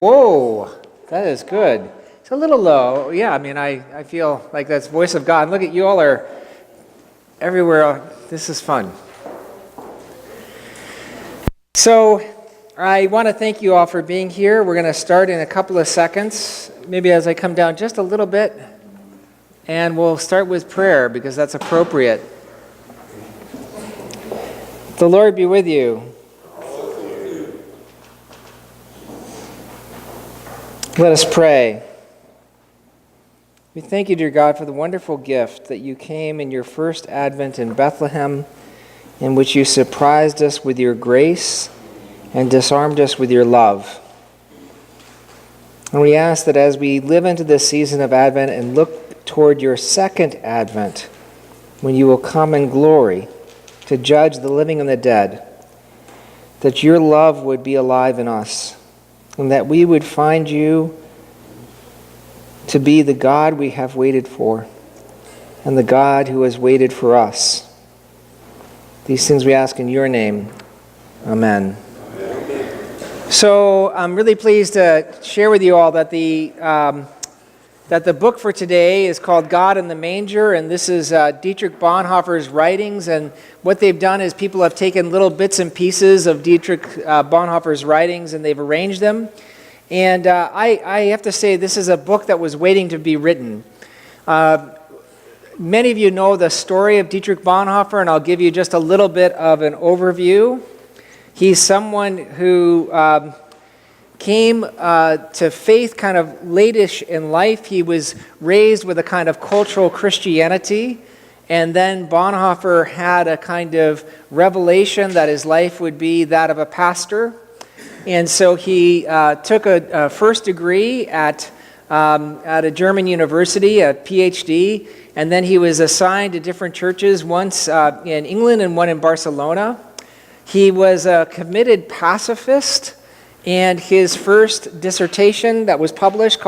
Whoa, that is good. It's a little low. Yeah, I mean, I feel like that's voice of God. Look at you all are everywhere. This is fun. So I want to thank you all for being here. We're going to start in a couple of seconds, maybe as I come down just a little bit, and we'll start with prayer because that's appropriate. The Lord be with you. Let us pray. We thank you, dear God, for the wonderful gift that you came in your first advent in Bethlehem, in which you surprised us with your grace and disarmed us with your love. And we ask that as we live into this season of Advent and look toward your second advent, when you will come in glory to judge the living and the dead, that your love would be alive in us, and that we would find you to be the God we have waited for, and the God who has waited for us. These things we ask in your name. Amen. So I'm really pleased to share with you all that the book for today is called God in the Manger, and this is Dietrich Bonhoeffer's writings. And what they've done is people have taken little bits and pieces of Dietrich Bonhoeffer's writings and they've arranged them. And I have to say this is a book that was waiting to be written. Many of you know the story of Dietrich Bonhoeffer, and I'll give you just a little bit of an overview. He's someone who came to faith kind of late-ish in life. He was raised with a kind of cultural Christianity, and then Bonhoeffer had a kind of revelation that his life would be that of a pastor. And so he took a first degree at a German university, a PhD, and then he was assigned to different churches, once in England and one in Barcelona. He was a committed pacifist, and his first dissertation that was published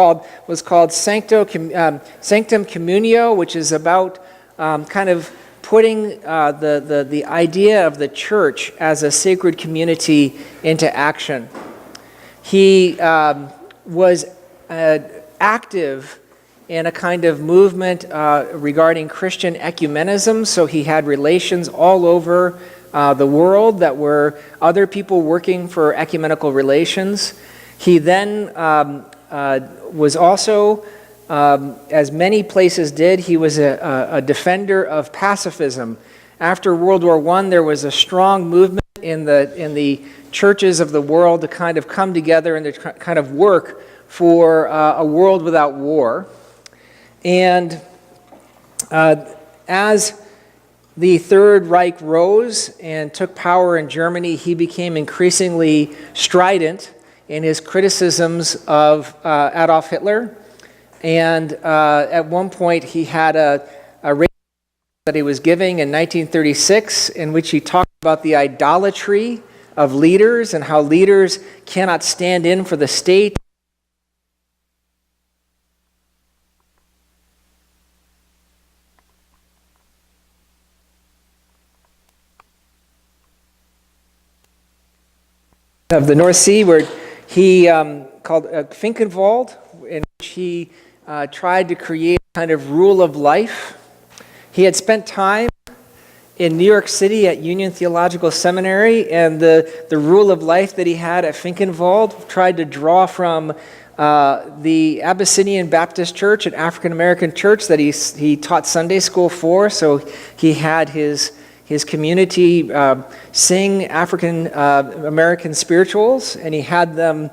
was called Sanctum Communio, which is about kind of putting the idea of the church as a sacred community into action. He was active in a kind of movement regarding Christian ecumenism, so he had relations all over the world that were other people working for ecumenical relations. He then was also, as many places did, he was a defender of pacifism. After World War I, there was a strong movement in the churches of the world to kind of come together and to kind of work for a world without war. And as the Third Reich rose and took power in Germany, he became increasingly strident in his criticisms of Adolf Hitler. And at one point, he had a radio that he was giving in 1936 in which he talked about the idolatry of leaders and how leaders cannot stand in for the state. Of the North Sea, where he called Finkenwald, in which he tried to create a kind of rule of life. He had spent time in New York City at Union Theological Seminary, and the rule of life that he had at Finkenwald tried to draw from the Abyssinian Baptist Church, an African American church that he taught Sunday school for. So he had his community sing African American spirituals, and he had them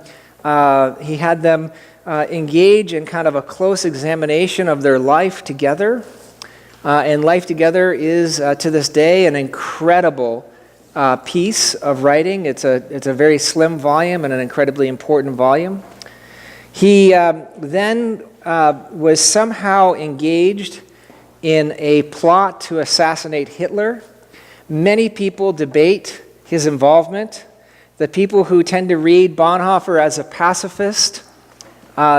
engage in kind of a close examination of their life together. And Life Together is to this day an incredible piece of writing. It's a very slim volume and an incredibly important volume. He then was somehow engaged in a plot to assassinate Hitler. Many people debate his involvement. The people who tend to read Bonhoeffer as a pacifist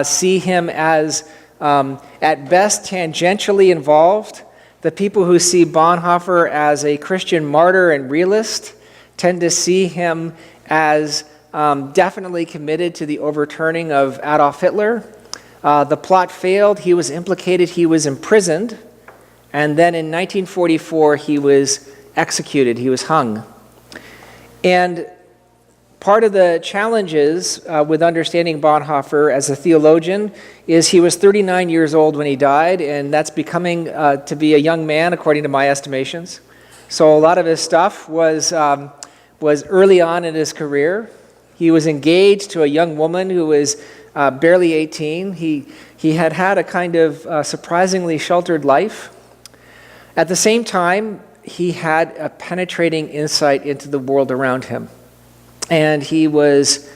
see him as, at best, tangentially involved. The people who see Bonhoeffer as a Christian martyr and realist tend to see him as definitely committed to the overturning of Adolf Hitler. The plot failed. He was implicated. He was imprisoned. And then in 1944, he was executed. He was hung. And part of the challenges with understanding Bonhoeffer as a theologian is he was 39 years old when he died, and that's becoming to be a young man, according to my estimations. So a lot of his stuff was early on in his career. He was engaged to a young woman who was barely 18. He had had a kind of surprisingly sheltered life. At the same time, he had a penetrating insight into the world around him. And he was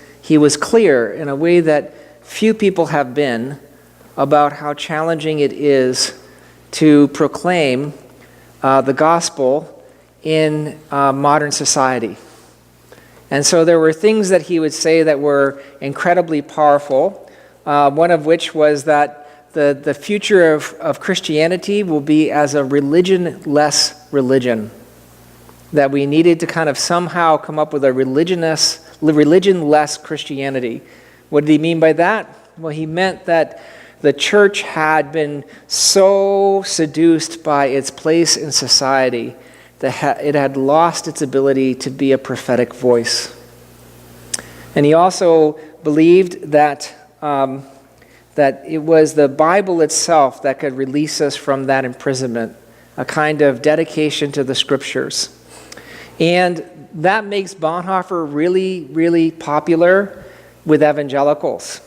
clear in a way that few people have been about how challenging it is to proclaim the gospel in modern society. And so there were things that he would say that were incredibly powerful, one of which was that the future of Christianity will be as a religion-less religion. That we needed to kind of somehow come up with a religion-less Christianity. What did he mean by that? Well, he meant that the church had been so seduced by its place in society that it had lost its ability to be a prophetic voice. And he also believed that it was the Bible itself that could release us from that imprisonment, a kind of dedication to the Scriptures. And that makes Bonhoeffer really, really popular with evangelicals.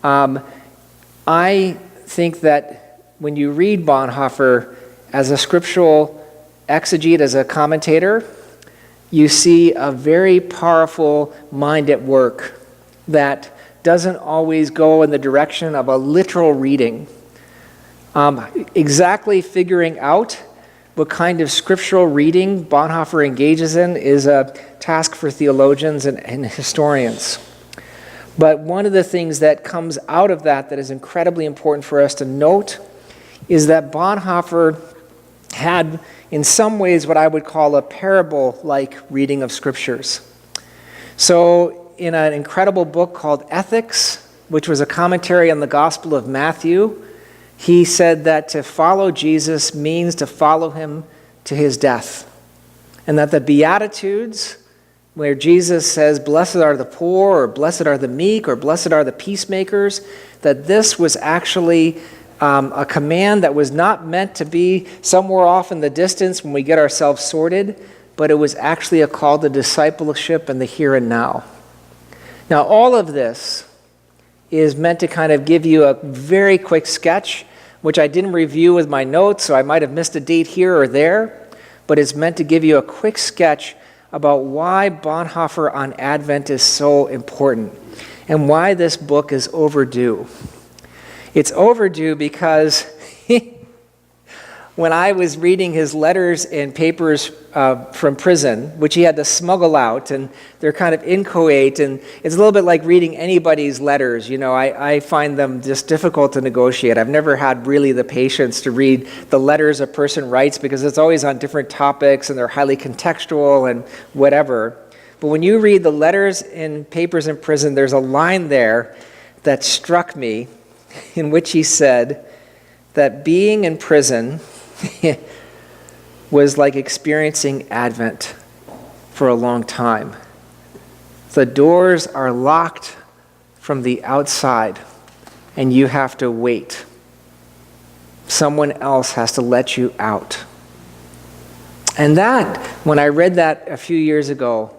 I think that when you read Bonhoeffer as a scriptural exegete, as a commentator, you see a very powerful mind at work that doesn't always go in the direction of a literal reading. Exactly figuring out what kind of scriptural reading Bonhoeffer engages in is a task for theologians and historians. But one of the things that comes out of that is incredibly important for us to note is that Bonhoeffer had, in some ways, what I would call a parable-like reading of scriptures. So in an incredible book called Ethics, which was a commentary on the Gospel of Matthew, he said that to follow Jesus means to follow him to his death. And that the Beatitudes, where Jesus says, blessed are the poor, or blessed are the meek, or blessed are the peacemakers, that this was actually a command that was not meant to be somewhere off in the distance when we get ourselves sorted, but it was actually a call to discipleship in the here and now. Now, all of this is meant to kind of give you a very quick sketch, which I didn't review with my notes, so I might have missed a date here or there, but it's meant to give you a quick sketch about why Bonhoeffer on Advent is so important and why this book is overdue. It's overdue because when I was reading his letters and papers from prison, which he had to smuggle out, and they're kind of inchoate, and it's a little bit like reading anybody's letters. You know, I find them just difficult to negotiate. I've never had really the patience to read the letters a person writes because it's always on different topics, and they're highly contextual and whatever. But when you read the letters and papers in prison, there's a line there that struck me in which he said that being in prison was like experiencing Advent for a long time. The doors are locked from the outside, and you have to wait. Someone else has to let you out. And that, when I read that a few years ago,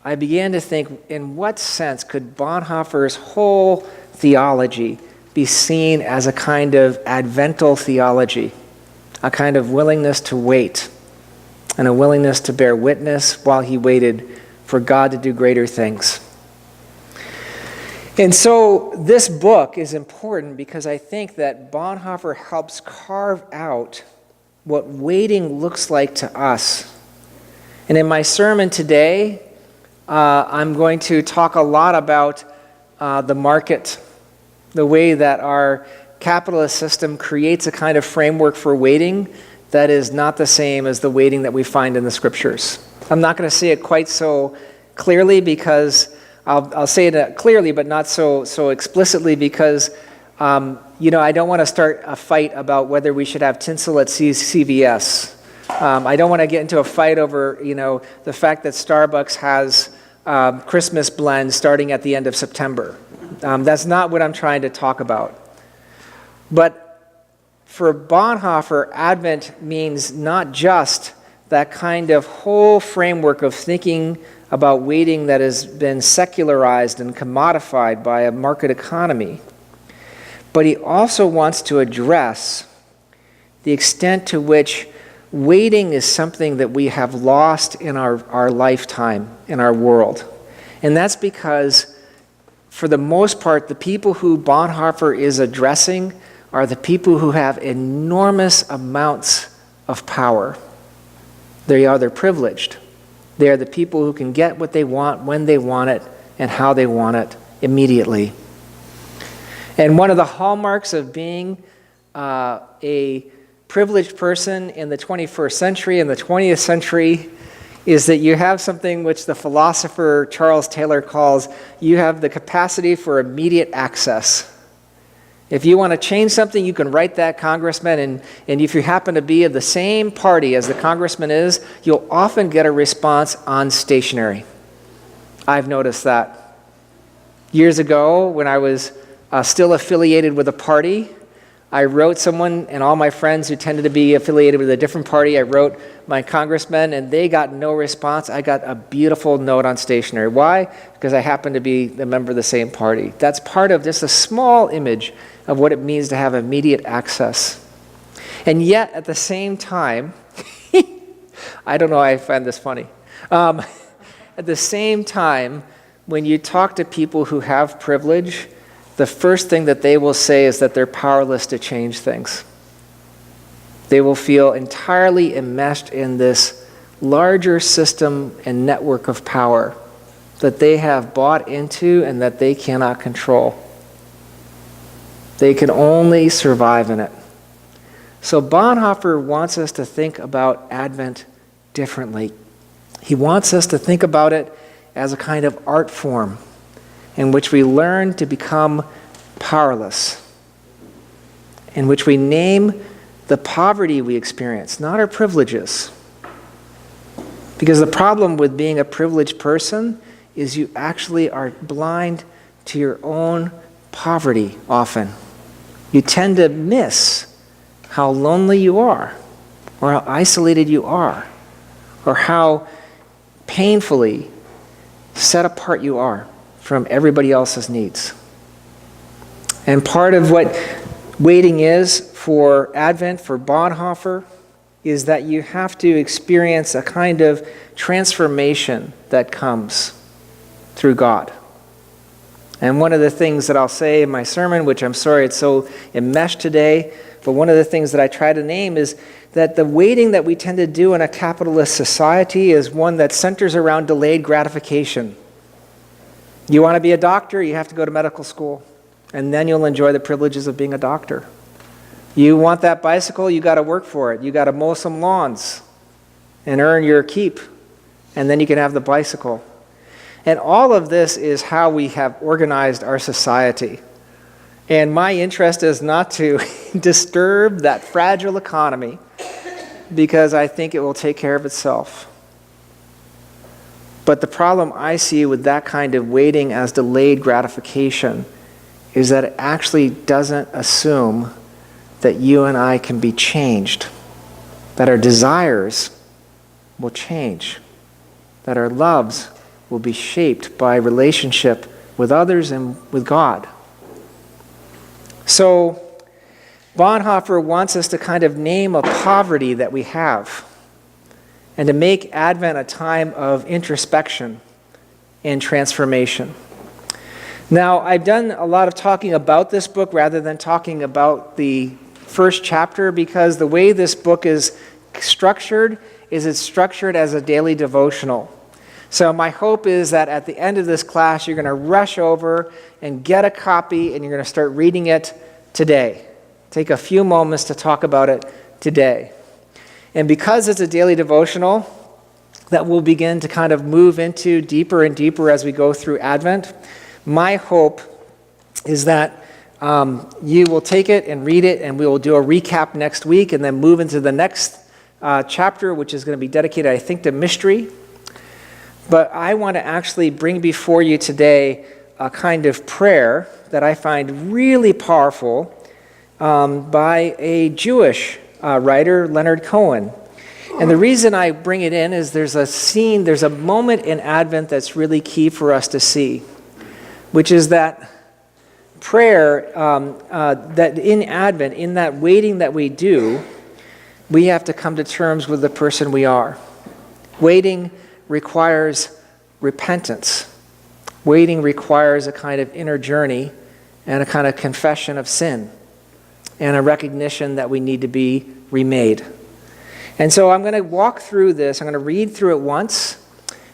I began to think, in what sense could Bonhoeffer's whole theology be seen as a kind of Advental theology? A kind of willingness to wait and a willingness to bear witness while he waited for God to do greater things. And so this book is important because I think that Bonhoeffer helps carve out what waiting looks like to us. And in my sermon today, I'm going to talk a lot about the market, the way that our capitalist system creates a kind of framework for waiting that is not the same as the waiting that we find in the scriptures. I'm not going to say it quite so clearly because I'll say it clearly, but not so explicitly, because I don't want to start a fight about whether we should have tinsel at CVS. I don't want to get into a fight over, the fact that Starbucks has Christmas blends starting at the end of September. That's not what I'm trying to talk about. But for Bonhoeffer, Advent means not just that kind of whole framework of thinking about waiting that has been secularized and commodified by a market economy, but he also wants to address the extent to which waiting is something that we have lost in our lifetime, in our world. And that's because, for the most part, the people who Bonhoeffer is addressing are the people who have enormous amounts of power. They are privileged. They are the people who can get what they want, when they want it, and how they want it immediately. And one of the hallmarks of being a privileged person in the 21st century and the 20th century is that you have something which the philosopher Charles Taylor calls, you have the capacity for immediate access. If you want to change something, you can write that congressman, and if you happen to be of the same party as the congressman is, you'll often get a response on stationery. I've noticed that. Years ago, when I was still affiliated with a party, I wrote someone, and all my friends who tended to be affiliated with a different party, I wrote my congressman, and they got no response. I got a beautiful note on stationery. Why? Because I happened to be a member of the same party. That's part of just a small image of what it means to have immediate access. And yet, at the same time, I don't know why I find this funny. At the same time, when you talk to people who have privilege, the first thing that they will say is that they're powerless to change things. They will feel entirely enmeshed in this larger system and network of power that they have bought into and that they cannot control. They can only survive in it. So Bonhoeffer wants us to think about Advent differently. He wants us to think about it as a kind of art form in which we learn to become powerless, in which we name the poverty we experience, not our privileges. Because the problem with being a privileged person is you actually are blind to your own poverty often. You tend to miss how lonely you are, or how isolated you are, or how painfully set apart you are from everybody else's needs. And part of what waiting is for Advent, for Bonhoeffer, is that you have to experience a kind of transformation that comes through God. And one of the things that I'll say in my sermon, which I'm sorry it's so enmeshed today, but one of the things that I try to name is that the waiting that we tend to do in a capitalist society is one that centers around delayed gratification. You want to be a doctor, you have to go to medical school, and then you'll enjoy the privileges of being a doctor. You want that bicycle, you got to work for it. You got to mow some lawns and earn your keep, and then you can have the bicycle. And all of this is how we have organized our society. And my interest is not to disturb that fragile economy, because I think it will take care of itself. But the problem I see with that kind of waiting as delayed gratification is that it actually doesn't assume that you and I can be changed, that our desires will change, that our loves will be shaped by relationship with others and with God. So Bonhoeffer wants us to kind of name a poverty that we have and to make Advent a time of introspection and transformation. Now, I've done a lot of talking about this book rather than talking about the first chapter, because the way this book is structured is it's structured as a daily devotional. So my hope is that at the end of this class, you're going to rush over and get a copy, and you're going to start reading it today. Take a few moments to talk about it today. And because it's a daily devotional, that we'll begin to kind of move into deeper and deeper as we go through Advent. My hope is that you will take it and read it, and we will do a recap next week and then move into the next chapter, which is going to be dedicated, I think, to mystery. But I want to actually bring before you today a kind of prayer that I find really powerful by a Jewish writer, Leonard Cohen. And the reason I bring it in is there's a moment in Advent that's really key for us to see, which is that prayer, that in Advent, in that waiting that we do, we have to come to terms with the person we are. Waiting requires repentance. Waiting requires a kind of inner journey and a kind of confession of sin and a recognition that we need to be remade. And so I'm going to walk through this. I'm going to read through it once,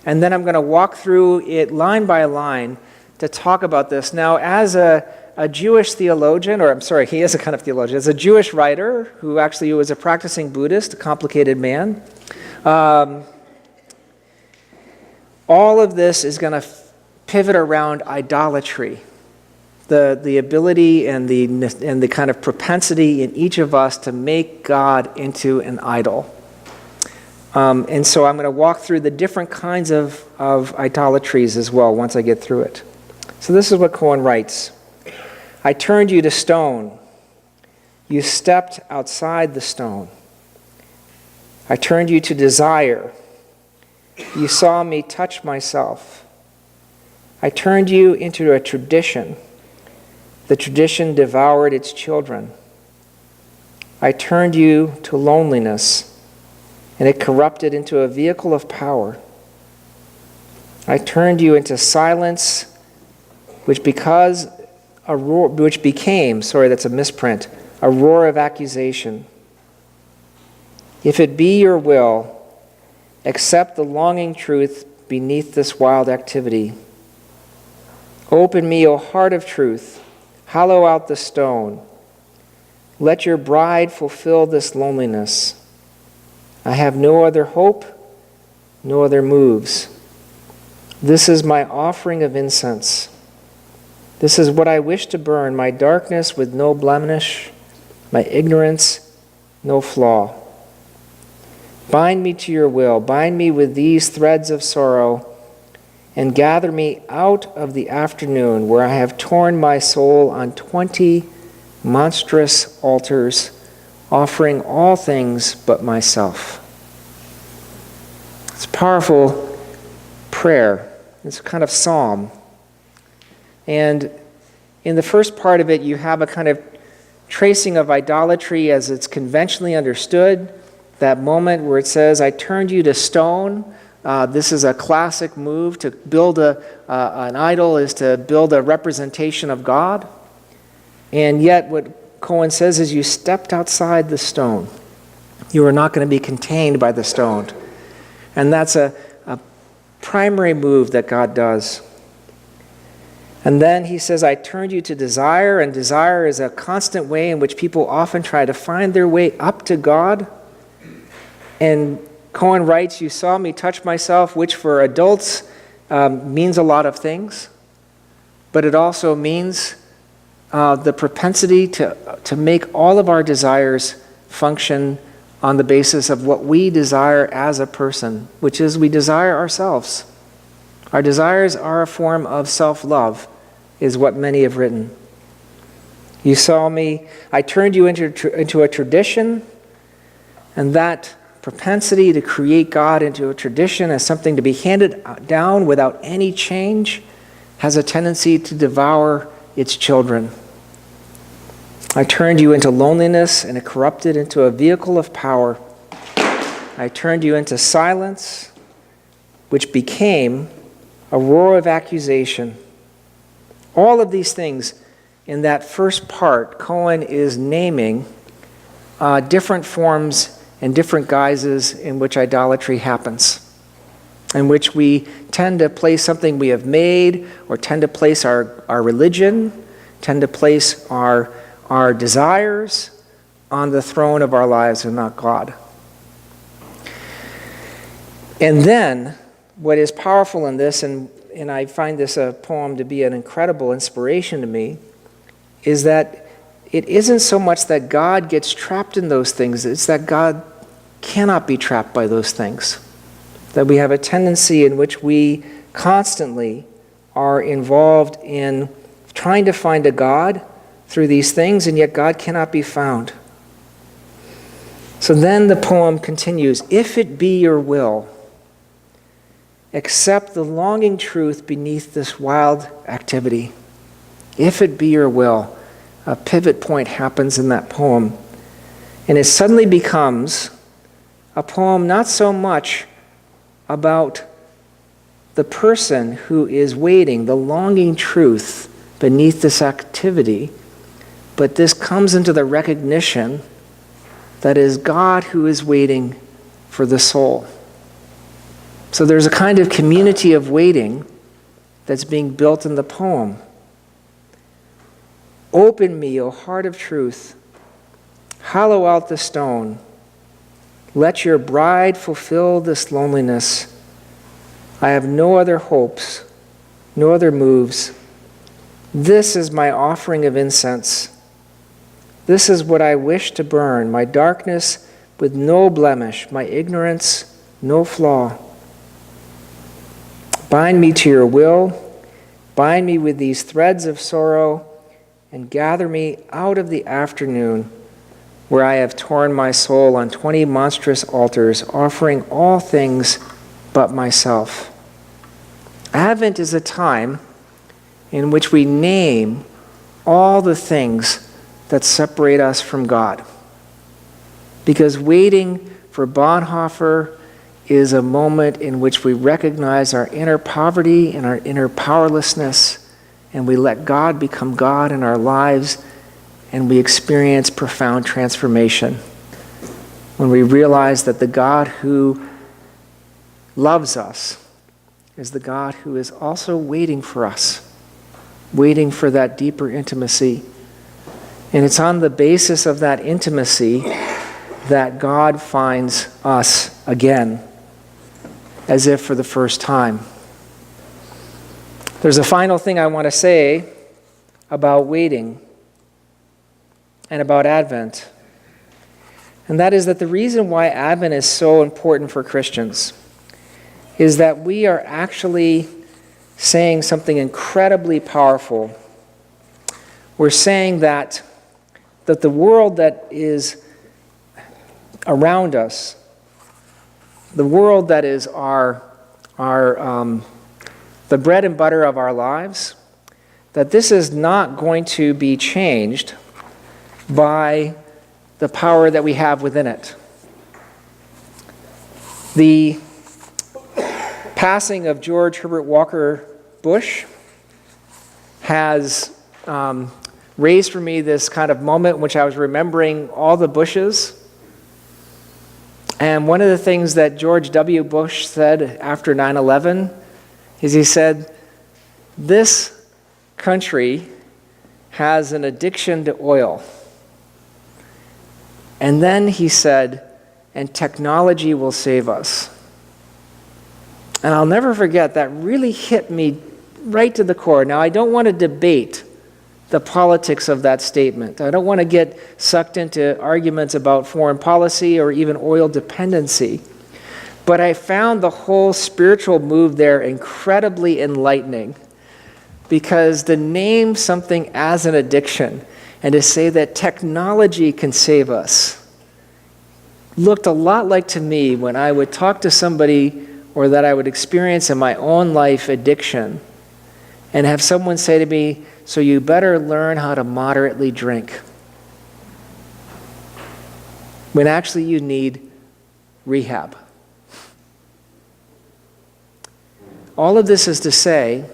and then I'm going to walk through it line by line to talk about this. Now, as a Jewish theologian, or I'm sorry, he is a kind of theologian, as a Jewish writer who actually was a practicing Buddhist, a complicated man, all of this is going to pivot around idolatry, the ability and the kind of propensity in each of us to make God into an idol. And so I'm going to walk through the different kinds of idolatries as well once I get through it. So this is what Cohen writes. I turned you to stone. You stepped outside the stone. I turned you to desire. You saw me touch myself. I turned you into a tradition. The tradition devoured its children. I turned you to loneliness, and it corrupted into a vehicle of power. I turned you into silence, which became, that's a misprint, a roar of accusation. If it be your will, accept the longing truth beneath this wild activity. Open me, O heart of truth, hollow out the stone. Let your bride fulfill this loneliness. I have no other hope, no other moves. This is my offering of incense. This is what I wish to burn, my darkness with no blemish, my ignorance, no flaw. Bind me to your will, bind me with these threads of sorrow, and gather me out of the afternoon where I have torn my soul on 20 monstrous altars, offering all things but myself. It's a powerful prayer. It's a kind of psalm. And in the first part of it, you have a kind of tracing of idolatry as it's conventionally understood. That moment where it says, I turned you to stone. This is a classic move. To build an idol is to build a representation of God. And yet what Cohen says is you stepped outside the stone. You are not going to be contained by the stone. And that's a primary move that God does. And then he says, I turned you to desire, and desire is a constant way in which people often try to find their way up to God. And Cohen writes, you saw me touch myself, which for adults means a lot of things, but it also means the propensity to make all of our desires function on the basis of what we desire as a person, which is we desire ourselves. Our desires are a form of self-love, is what many have written. You saw me, I turned you into a tradition, and that propensity to create God into a tradition as something to be handed down without any change has a tendency to devour its children. I turned you into loneliness, and it corrupted into a vehicle of power. I turned you into silence, which became a roar of accusation. All of these things in that first part, Cohen is naming different forms and different guises in which idolatry happens, in which we tend to place something we have made, or tend to place our religion, tend to place our desires on the throne of our lives and not God. And then, what is powerful in this, and I find this a poem to be an incredible inspiration to me, is that it isn't so much that God gets trapped in those things, it's that God cannot be trapped by those things. That we have a tendency in which we constantly are involved in trying to find a God through these things, and yet God cannot be found. So then the poem continues, if it be your will, accept the longing truth beneath this wild activity. If it be your will, a pivot point happens in that poem. And it suddenly becomes a poem not so much about the person who is waiting, the longing truth beneath this activity, but this comes into the recognition that it is God who is waiting for the soul. So there's a kind of community of waiting that's being built in the poem. Open me, O heart of truth. Hollow out the stone. Let your bride fulfill this loneliness. I have no other hopes, no other moves. This is my offering of incense. This is what I wish to burn, my darkness with no blemish, my ignorance, no flaw. Bind me to your will, bind me with these threads of sorrow, and gather me out of the afternoon where I have torn my soul on 20 monstrous altars, offering all things but myself. Advent is a time in which we name all the things that separate us from God. Because waiting for Bonhoeffer is a moment in which we recognize our inner poverty and our inner powerlessness, and we let God become God in our lives, and we experience profound transformation when we realize that the God who loves us is the God who is also waiting for us, waiting for that deeper intimacy. And it's on the basis of that intimacy that God finds us again, as if for the first time. There's a final thing I want to say about waiting and about Advent. And that is that the reason why Advent is so important for Christians is that we are actually saying something incredibly powerful. We're saying that the world that is around us, the world that is the bread and butter of our lives, that this is not going to be changed by the power that we have within it. The passing of George Herbert Walker Bush has raised for me this kind of moment in which I was remembering all the Bushes. And one of the things that George W. Bush said after 9/11 is he said, this country has an addiction to oil. And then he said, and technology will save us. And I'll never forget, that really hit me right to the core. Now, I don't want to debate the politics of that statement. I don't want to get sucked into arguments about foreign policy or even oil dependency. But I found the whole spiritual move there incredibly enlightening, because to name something as an addiction and to say that technology can save us looked a lot like, to me, when I would talk to somebody or that I would experience in my own life addiction and have someone say to me, so you better learn how to moderately drink, when actually you need rehab. All of this is to say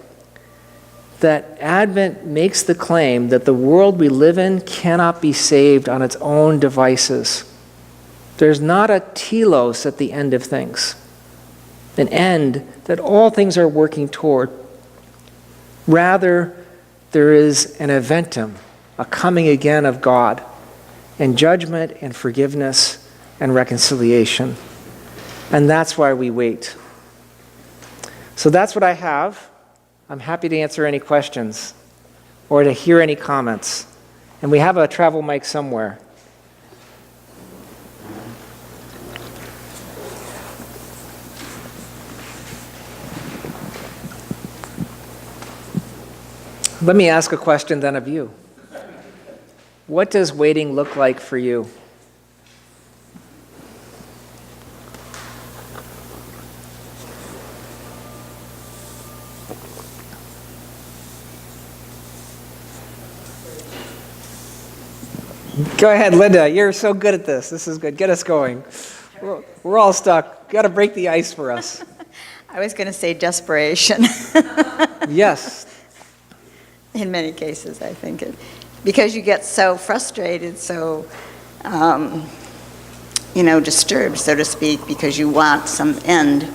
that Advent makes the claim that the world we live in cannot be saved on its own devices. There's not a telos at the end of things, an end that all things are working toward. Rather, there is an eventum, a coming again of God, and judgment and forgiveness and reconciliation. And that's why we wait. So that's what I have. I'm happy to answer any questions or to hear any comments. And we have a travel mic somewhere. Let me ask a question then of you. What does waiting look like for you? Go ahead, Linda. You're so good at this. This is good. Get us going. We're all stuck. Got to break the ice for us. I was going to say desperation. Yes. In many cases, I think. Because you get so frustrated, so, disturbed, so to speak, because you want some end,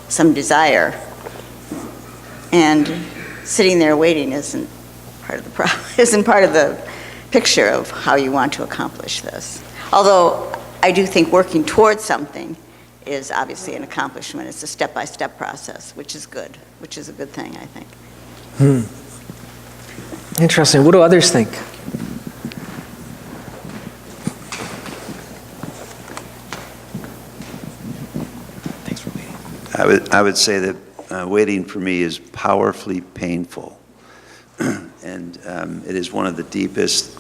some desire. And sitting there waiting isn't part of the problem, isn't part of the picture of how you want to accomplish this. Although I do think working towards something is obviously an accomplishment. It's a step-by-step process, which is good, which is a good thing, I think. Interesting. What do others think? Thanks for waiting. I would say that waiting for me is powerfully painful. And it is one of the deepest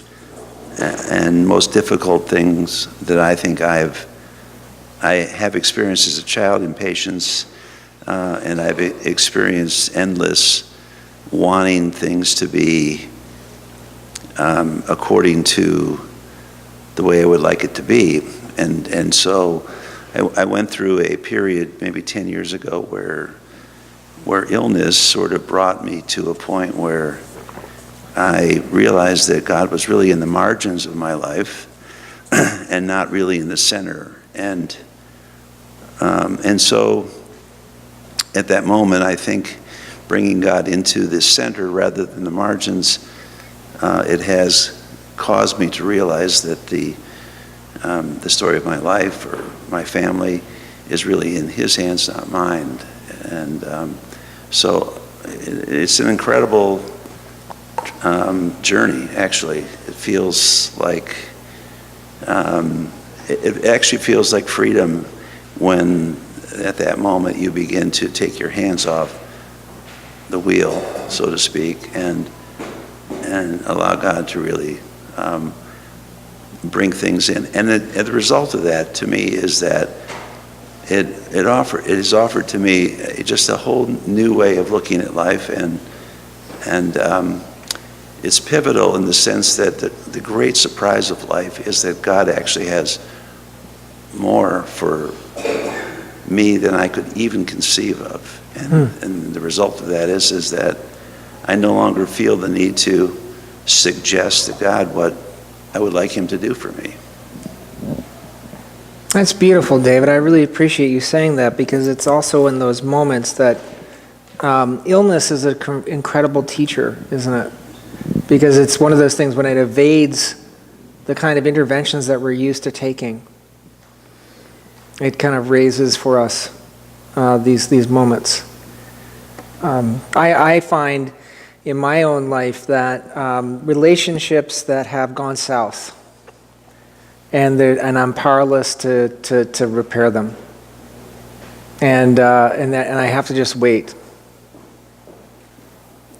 and most difficult things that I think I have experienced as a child, impatience, and I've experienced endless wanting things to be according to the way I would like it to be. And so I went through a period maybe 10 years ago where illness sort of brought me to a point where I realized that God was really in the margins of my life and not really in the center. And so at that moment, I think bringing God into the center rather than the margins, it has caused me to realize that the story of my life or my family is really in His hands, not mine. And so it's an incredible journey, actually. It feels like, it actually feels like freedom when at that moment you begin to take your hands off the wheel, so to speak, and allow God to really bring things in. And the result of that, to me, is that it is offered to me just a whole new way of looking at life, and it's pivotal in the sense that the great surprise of life is that God actually has more for me than I could even conceive of. And the result of that is that I no longer feel the need to suggest to God what I would like Him to do for me. That's beautiful, David. I really appreciate you saying that, because it's also in those moments that illness is an incredible teacher, isn't it? Because it's one of those things when it evades the kind of interventions that we're used to taking. It kind of raises for us these moments. I find in my own life that relationships that have gone south, and I'm powerless to repair them, and I have to just wait.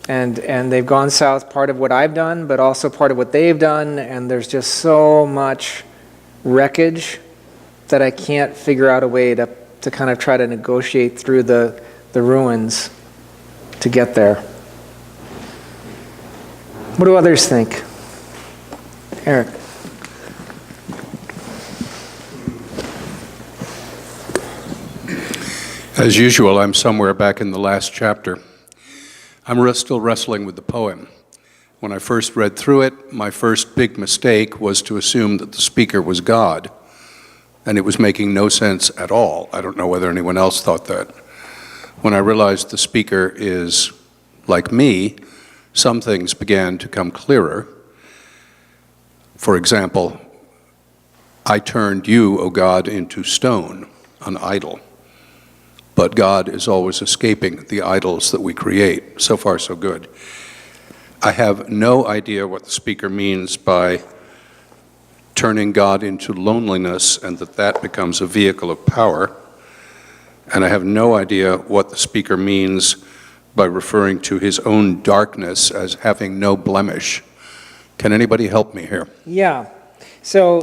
And they've gone south, part of what I've done, but also part of what they've done, and there's just so much wreckage that I can't figure out a way to kind of try to negotiate through the ruins to get there. What do others think? Eric. As usual, I'm somewhere back in the last chapter. I'm still wrestling with the poem. When I first read through it, my first big mistake was to assume that the speaker was God, and it was making no sense at all. I don't know whether anyone else thought that. When I realized the speaker is like me, some things began to come clearer. For example, I turned you, O God, into stone. an idol. But God is always escaping the idols that we create. So far, so good. I have no idea what the speaker means by turning God into loneliness and that becomes a vehicle of power. And I have no idea what the speaker means by referring to his own darkness as having no blemish. Can anybody help me here? Yeah. So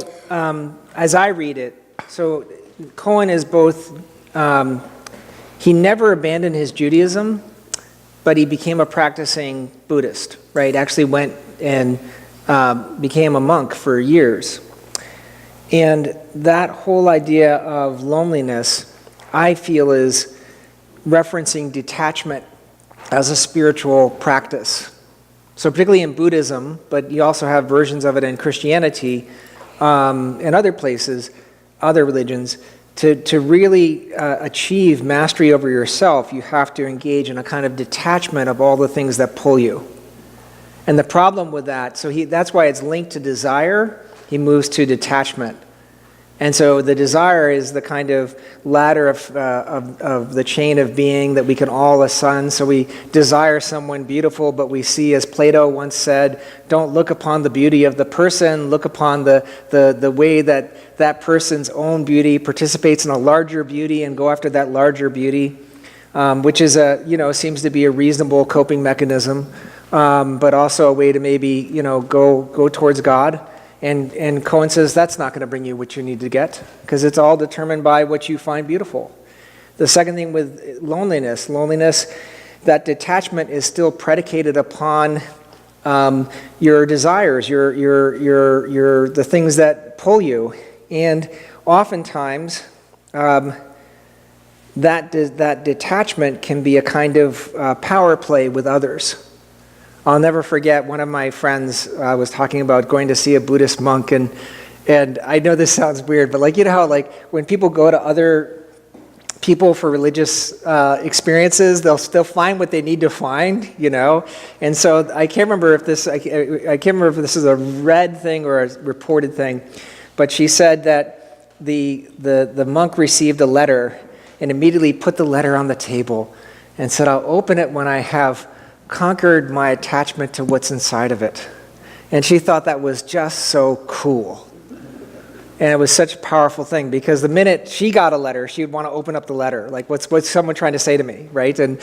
as I read it, so Cohen is both, he never abandoned his Judaism, but he became a practicing Buddhist, right? Actually went and became a monk for years. And that whole idea of loneliness, I feel, is referencing detachment as a spiritual practice. So particularly in Buddhism, but you also have versions of it in Christianity and other places, other religions, to really achieve mastery over yourself, you have to engage in a kind of detachment of all the things that pull you. And the problem with that, so that's why it's linked to desire, he moves to detachment. And so the desire is the kind of ladder of the chain of being that we can all ascend. So we desire someone beautiful, but we see, as Plato once said, don't look upon the beauty of the person, look upon the way that that person's own beauty participates in a larger beauty and go after that larger beauty, which is seems to be a reasonable coping mechanism, but also a way to maybe, go towards God. And Cohen says that's not going to bring you what you need to get, because it's all determined by what you find beautiful. The second thing with loneliness, that detachment is still predicated upon your desires, your the things that pull you, and oftentimes that detachment can be a kind of power play with others. I'll never forget, one of my friends was talking about going to see a Buddhist monk, and I know this sounds weird, but how when people go to other people for religious experiences, they'll still find what they need to find, And so I can't remember if this is a read thing or a reported thing, but she said that the monk received a letter and immediately put the letter on the table and said, "I'll open it when I have conquered my attachment to what's inside of it." And she thought that was just so cool. And it was such a powerful thing, because the minute she got a letter, she would want to open up the letter. Like, what's someone trying to say to me, right? And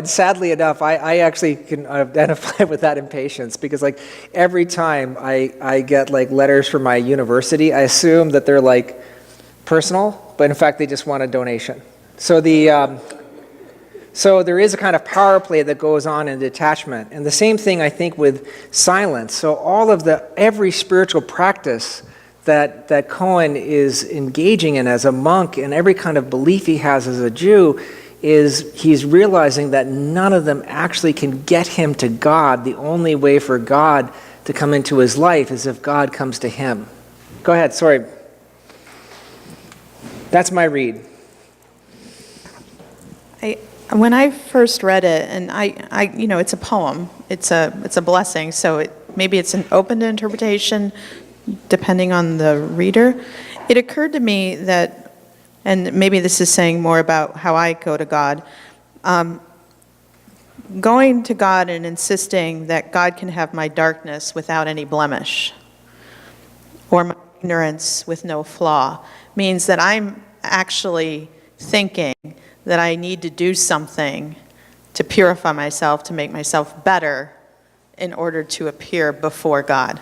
sadly enough, I actually can identify with that impatience, because every time I get letters from my university, I assume that they're personal, but in fact they just want a donation. So there is a kind of power play that goes on in detachment. And the same thing, I think, with silence. So every spiritual practice that Cohen is engaging in as a monk, and every kind of belief he has as a Jew, he's realizing that none of them actually can get him to God. The only way for God to come into his life is if God comes to him. Go ahead, sorry. That's my read. When I first read it, and I it's a poem, it's a blessing, so maybe it's an open to interpretation, depending on the reader. It occurred to me that, and maybe this is saying more about how I go to God, going to God and insisting that God can have my darkness without any blemish, or my ignorance with no flaw, means that I'm actually thinking that I need to do something to purify myself, to make myself better in order to appear before God.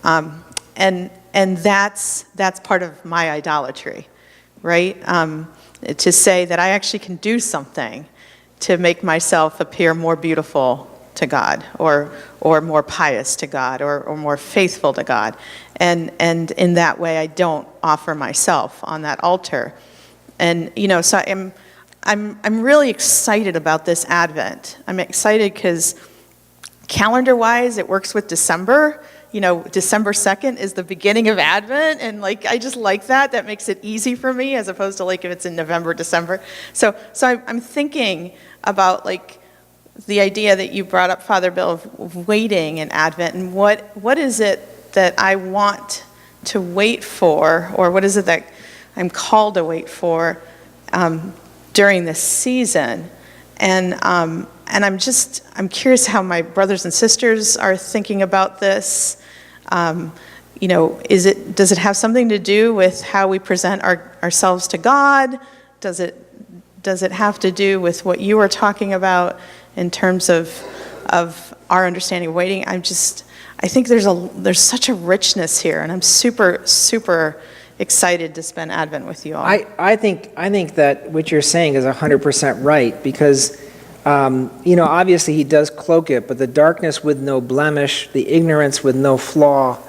And that's part of my idolatry, right? To say that I actually can do something to make myself appear more beautiful to God, or more pious to God, or more faithful to God. And in that way, I don't offer myself on that altar. And, so I'm really excited about this Advent. I'm excited because calendar-wise, it works with December. December 2nd is the beginning of Advent, and I just like that. That makes it easy for me, as opposed to if it's in November, December. So I'm thinking about the idea that you brought up, Father Bill, of waiting in Advent, and what is it that I want to wait for, or what is it that I'm called to wait for during this season. And I'm curious how my brothers and sisters are thinking about this. Does it have something to do with how we present ourselves to God? Does it have to do with what you were talking about in terms of our understanding of waiting? I think there's such a richness here, and I'm super, super excited to spend Advent with you all. I think that what you're saying is 100% right, because obviously he does cloak it, but the darkness with no blemish, the ignorance with no flaw,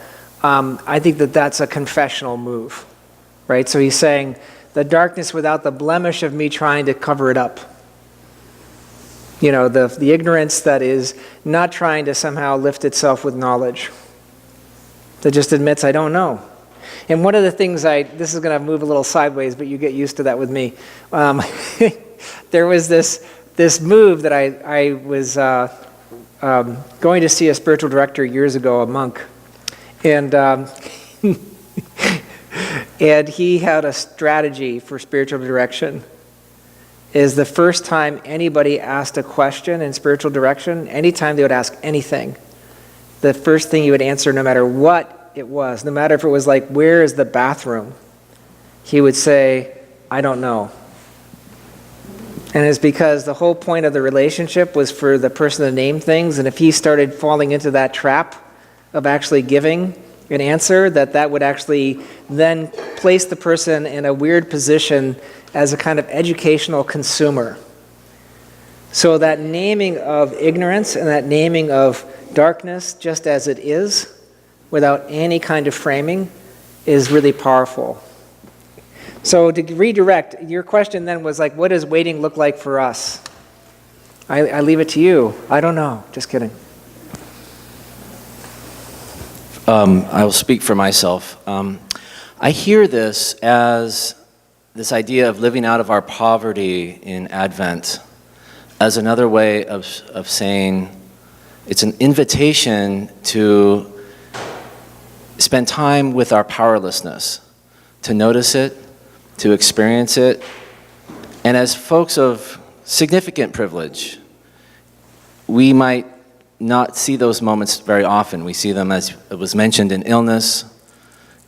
I think that's a confessional move, right? So he's saying the darkness without the blemish of me trying to cover it up. The ignorance that is not trying to somehow lift itself with knowledge, that just admits I don't know. And one of the things this is going to move a little sideways, but you get used to that with me. There was this move that I was going to see a spiritual director years ago, a monk, and and he had a strategy for spiritual direction. Is the first time anybody asked a question in spiritual direction, anytime they would ask anything, the first thing you would answer, no matter what it was, no matter if it was like, where is the bathroom? He would say, I don't know. And it's because the whole point of the relationship was for the person to name things, and if he started falling into that trap of actually giving an answer, that would actually then place the person in a weird position as a kind of educational consumer. So that naming of ignorance and that naming of darkness just as it is, without any kind of framing, is really powerful. So to redirect, your question then was like, what does waiting look like for us? I leave it to you. I don't know. Just kidding. I will speak for myself. I hear this as this idea of living out of our poverty in Advent as another way of saying it's an invitation to spend time with our powerlessness, to notice it, to experience it. And as folks of significant privilege, we might not see those moments very often. We see them, as it was mentioned, in illness,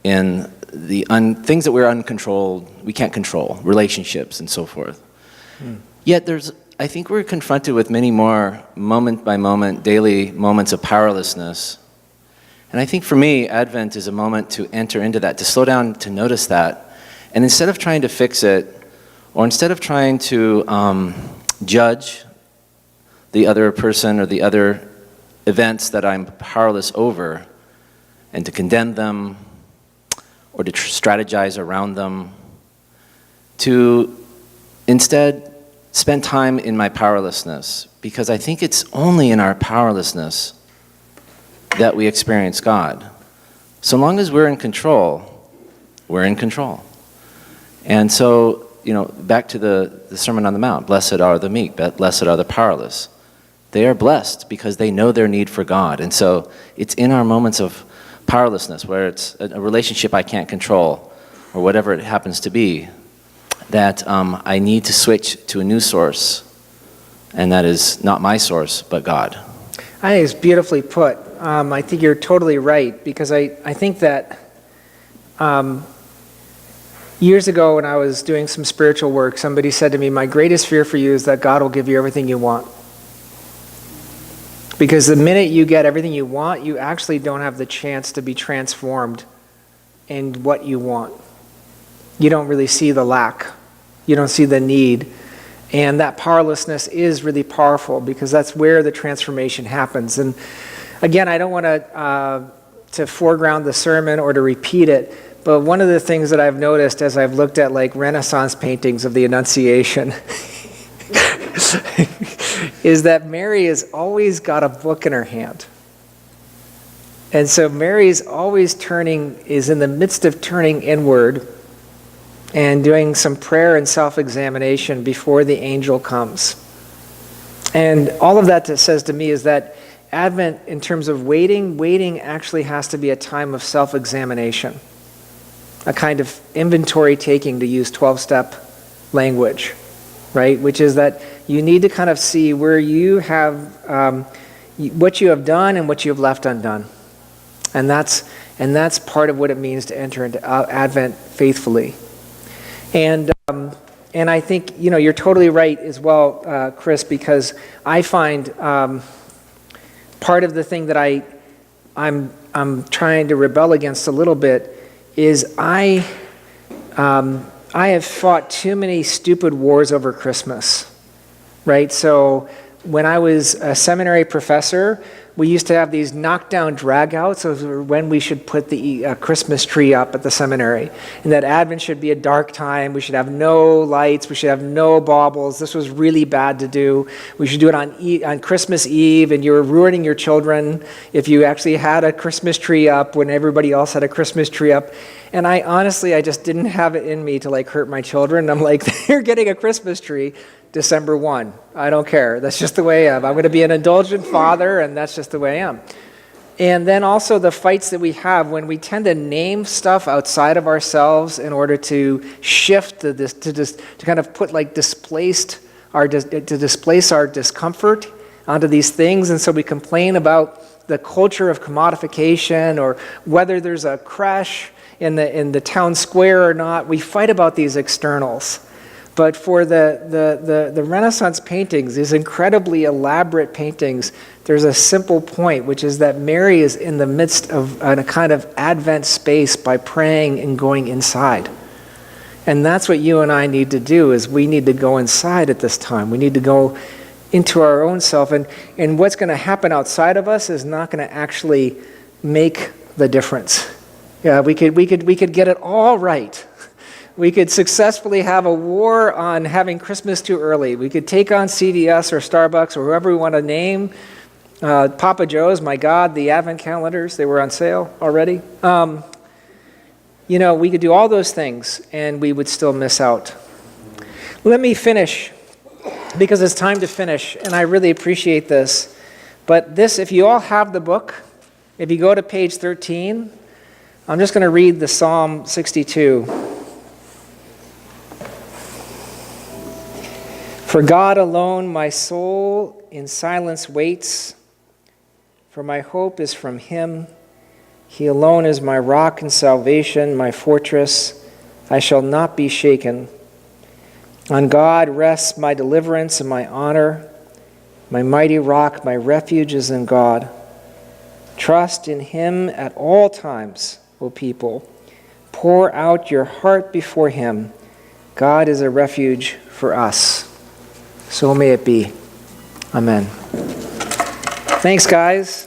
in the things that we're uncontrolled, we can't control, relationships and so forth. Yet I think we're confronted with many more moment by moment, daily moments of powerlessness. And I think for me, Advent is a moment to enter into that, to slow down, to notice that. And instead of trying to fix it, or instead of trying to judge the other person or the other events that I'm powerless over, and to condemn them, or to strategize around them, to instead spend time in my powerlessness, because I think it's only in our powerlessness that we experience God. So long as we're in control, we're in control. And so, back to the Sermon on the Mount, blessed are the meek, blessed are the powerless. They are blessed because they know their need for God. And so it's in our moments of powerlessness, where it's a relationship I can't control, or whatever it happens to be, that I need to switch to a new source, and that is not my source, but God. I think it's beautifully put. I think you're totally right, because I think that years ago when I was doing some spiritual work, somebody said to me, my greatest fear for you is that God will give you everything you want. Because the minute you get everything you want, you actually don't have the chance to be transformed in what you want. You don't really see the lack. You don't see the need. And that powerlessness is really powerful, because that's where the transformation happens. And again, I don't want to foreground the sermon or to repeat it, but one of the things that I've noticed as I've looked at like Renaissance paintings of the Annunciation is that Mary has always got a book in her hand. And so Mary's always is in the midst of turning inward and doing some prayer and self-examination before the angel comes. And all of that says to me is that Advent, in terms of waiting actually has to be a time of self-examination. a kind of inventory taking, to use 12-step language, right? Which is that you need to kind of see where you have, what you have done and what you have left undone. And that's part of what it means to enter into Advent faithfully. And I think, you're totally right as well, Chris, because I find part of the thing that I'm trying to rebel against a little bit is I have fought too many stupid wars over Christmas, right? So when I was a seminary professor, we used to have these knockdown dragouts of when we should put the Christmas tree up at the seminary, and that Advent should be a dark time. We should have no lights. We should have no baubles. This was really bad to do. We should do it on Christmas Eve, and you were ruining your children if you actually had a Christmas tree up when everybody else had a Christmas tree up. And I just didn't have it in me to hurt my children. I'm like, they're getting a Christmas tree December 1. I don't care. That's just the way I am. I'm going to be an indulgent father, and that's just the way I am. And then also the fights that we have when we tend to name stuff outside of ourselves in order to shift to kind of put displace our discomfort onto these things. And so we complain about the culture of commodification, or whether there's a crash in the town square or not. We fight about these externals. But for the Renaissance paintings, these incredibly elaborate paintings, there's a simple point, which is that Mary is in the midst of a kind of Advent space by praying and going inside. And that's what you and I need to do, is we need to go inside at this time. We need to go into our own self. And what's going to happen outside of us is not going to actually make the difference. Yeah, we could get it all right. We could successfully have a war on having Christmas too early. We could take on CVS or Starbucks or whoever we want to name. Papa Joe's, my God, the Advent calendars, they were on sale already. We could do all those things and we would still miss out. Let me finish, because it's time to finish, and I really appreciate this. But this, if you all have the book, if you go to page 13, I'm just going to read the Psalm 62. For God alone my soul in silence waits, for my hope is from him. He alone is my rock and salvation, my fortress. I shall not be shaken. On God rests my deliverance and my honor. My mighty rock, my refuge is in God. Trust in him at all times, O people. Pour out your heart before him. God is a refuge for us. So may it be. Amen. Thanks, guys.